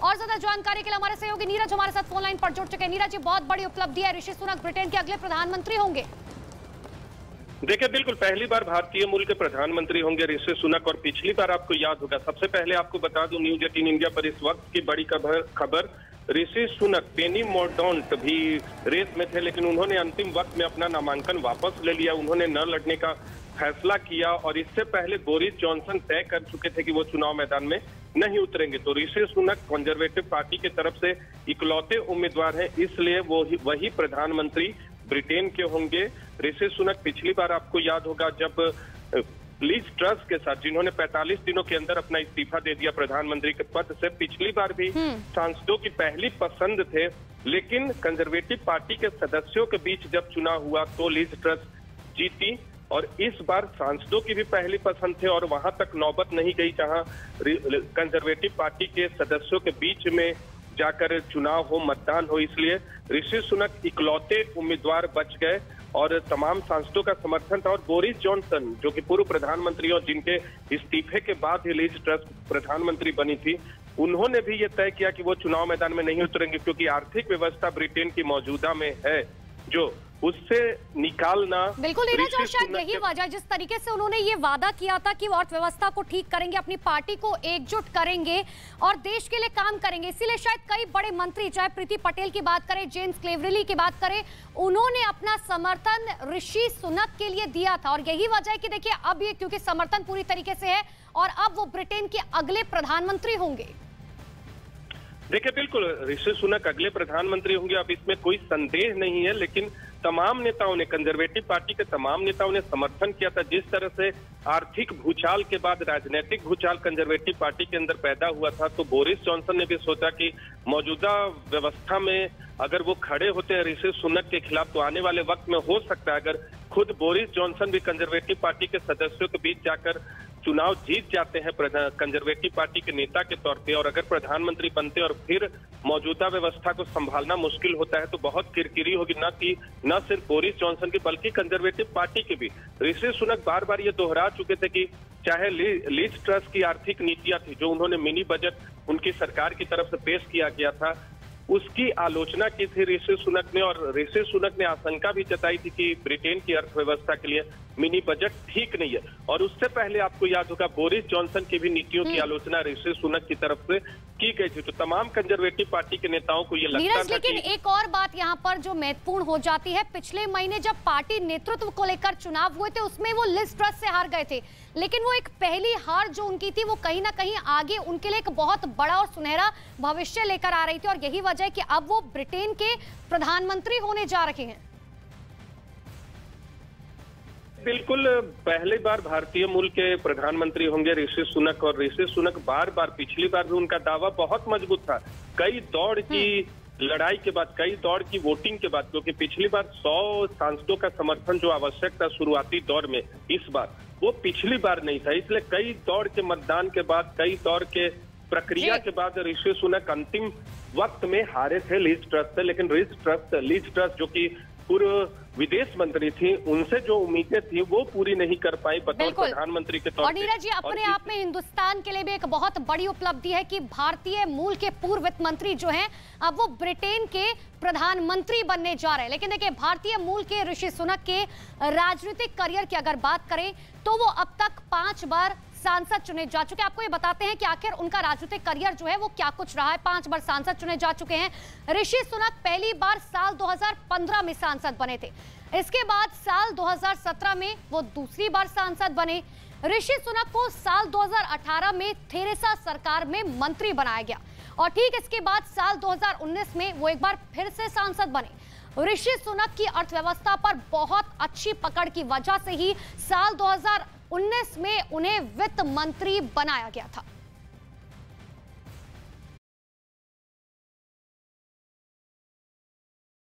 और ज्यादा जानकारी के लिए हमारे सहयोगी नीरज हमारे साथ फोन लाइन पर जुड़ चुके हैं। नीरज जी, बहुत बड़ी उपलब्धि है, ऋषि सुनक ब्रिटेन के अगले प्रधानमंत्री होंगे। देखिए, बिल्कुल पहली बार भारतीय मूल के प्रधानमंत्री होंगे ऋषि सुनक। और पिछली बार आपको याद होगा, सबसे पहले आपको बता दूं, न्यूज 18 इंडिया पर इस वक्त की बड़ी खबर ऋषि सुनक, पेनी मोर्डॉन्ट भी रेस में थे, लेकिन उन्होंने अंतिम वक्त में अपना नामांकन वापस ले लिया। उन्होंने न लड़ने का फैसला किया और इससे पहले बोरिस जॉनसन तय कर चुके थे कि वो चुनाव मैदान में नहीं उतरेंगे। तो ऋषि सुनक कंजर्वेटिव पार्टी की तरफ से इकलौते उम्मीदवार हैं, इसलिए वो वही प्रधानमंत्री ब्रिटेन के होंगे। ऋषि सुनक पिछली बार आपको याद होगा, जब लीज ट्रस के साथ, जिन्होंने 45 दिनों के अंदर अपना इस्तीफा दे दिया प्रधानमंत्री के पद से, पिछली बार भी सांसदों की पहली पसंद थे, लेकिन कंजर्वेटिव पार्टी के सदस्यों के बीच जब चुनाव हुआ तो लीज ट्रस जीती। और इस बार सांसदों की भी पहली पसंद थे और वहां तक नौबत नहीं गई जहां कंजर्वेटिव पार्टी के सदस्यों के बीच में जाकर चुनाव हो, मतदान हो। इसलिए ऋषि सुनक इकलौते उम्मीदवार बच गए और तमाम सांसदों का समर्थन था। और बोरिस जॉनसन, जो कि पूर्व प्रधानमंत्री और जिनके इस्तीफे के बाद ही लीज ट्रस प्रधानमंत्री बनी थी, उन्होंने भी ये तय किया कि वो चुनाव मैदान में नहीं उतरेंगे, क्योंकि आर्थिक व्यवस्था ब्रिटेन की मौजूदा में है जो उससे निकालना। बिल्कुल नीरज, और शायद यही वजह, जिस तरीके से उन्होंने ये वादा किया था कि वो अर्थव्यवस्था को ठीक करेंगे, अपनी पार्टी को एकजुट करेंगे और देश के लिए काम करेंगे, इसीलिए शायद कई बड़े मंत्री, चाहे प्रीति पटेल की बात करें, जेम्स क्लेवेली की बात करें, उन्होंने अपना समर्थन ऋषि सुनक के लिए दिया था। और यही वजह है कि देखिए, अब ये क्योंकि समर्थन पूरी तरीके से है और अब वो ब्रिटेन के अगले प्रधानमंत्री होंगे। देखिए, बिल्कुल ऋषि सुनक अगले प्रधानमंत्री होंगे, अब इसमें कोई संदेह नहीं है। लेकिन तमाम नेताओं ने, कंजर्वेटिव पार्टी के तमाम नेताओं ने समर्थन किया था। जिस तरह से आर्थिक भूचाल के बाद राजनीतिक भूचाल कंजर्वेटिव पार्टी के अंदर पैदा हुआ था, तो बोरिस जॉनसन ने भी सोचा कि मौजूदा व्यवस्था में अगर वो खड़े होते हैं ऋषि सुनक के खिलाफ, तो आने वाले वक्त में हो सकता है अगर खुद बोरिस जॉनसन भी कंजर्वेटिव पार्टी के सदस्यों के बीच जाकर चुनाव जीत जाते हैं कंजर्वेटिव पार्टी के नेता के तौर पे, और अगर प्रधानमंत्री बनते और फिर मौजूदा व्यवस्था को संभालना मुश्किल होता है, तो बहुत किरकिरी होगी न सिर्फ बोरिस जॉनसन की बल्कि कंजर्वेटिव पार्टी की भी। ऋषि सुनक बार बार ये दोहरा चुके थे कि चाहे लीज ट्रस की आर्थिक नीतियां थी, जो उन्होंने मिनी बजट उनकी सरकार की तरफ से पेश किया गया था, उसकी आलोचना की थी ऋषि सुनक ने। और ऋषि सुनक ने आशंका भी जताई थी कि ब्रिटेन की अर्थव्यवस्था के लिए मिनी बजट ठीक नहीं है। और उससे पहले आपको याद होगा, बोरिस जॉनसन की भी नीतियों की आलोचना ऋषि सुनक की तरफ से की गई थी। तो तमाम कंजर्वेटिव पार्टी के नेताओं को ये लगता था। लेकिन एक और बात यहाँ पर जो महत्वपूर्ण हो जाती है, पिछले महीने जब पार्टी नेतृत्व को लेकर चुनाव हुए थे, उसमें वो लिज ट्रस से हार गए थे, लेकिन वो एक पहली हार जो उनकी थी, वो कहीं ना कहीं आगे उनके लिए एक बहुत बड़ा और सुनहरा भविष्य लेकर आ रही थी। और यही वजह है कि अब वो ब्रिटेन के प्रधानमंत्री होने जा रहे हैं। बिल्कुल, पहली बार भारतीय मूल के प्रधानमंत्री होंगे ऋषि सुनक। और ऋषि सुनक बार बार, पिछली बार भी उनका दावा बहुत मजबूत था, कई दौड़ की लड़ाई के बाद, कई दौड़ की वोटिंग के बाद, क्योंकि पिछली बार 100 सांसदों का समर्थन जो आवश्यक था शुरुआती दौर में, इस बार वो पिछली बार नहीं था। इसलिए कई दौड़ के मतदान के बाद, कई दौर के प्रक्रिया के बाद ऋषि सुनक अंतिम वक्त में हारे थे लीज ट्रस से। लेकिन लीज ट्रस जो कि पूर्व विदेश मंत्री थी, उनसे जो उम्मीदें थी वो पूरी नहीं कर पाई बतौर प्रधानमंत्री के तौर पर। और नीरज जी, अपने आप में हिंदुस्तान के लिए भी एक बहुत बड़ी उपलब्धि है कि भारतीय मूल के पूर्व वित्त मंत्री जो हैं, अब वो ब्रिटेन के प्रधानमंत्री बनने जा रहे हैं। लेकिन देखिए, भारतीय मूल के ऋषि सुनक के राजनीतिक करियर की अगर बात करें तो वो अब तक 5 बार सांसद चुने जा चुके हैं। आपको ये बताते हैं कि आखिर उनका राजनीतिक करियर जो है वो क्या कुछ रहा है। 5 बार सांसद चुने जा चुके हैं। ऋषि सुनक पहली बार साल 2015 में सांसद बने थे, इसके बाद साल 2017 में वो दूसरी बार सांसद बने। ऋषि सुनक को साल 2018 में थेरेसा सरकार में मंत्री बनाया गया और ठीक इसके बाद साल 2019 में वो एक बार फिर से सांसद बने। ऋषि सुनक की अर्थव्यवस्था पर बहुत अच्छी पकड़ की वजह से ही साल 2019 में उन्हें वित्त मंत्री बनाया गया था।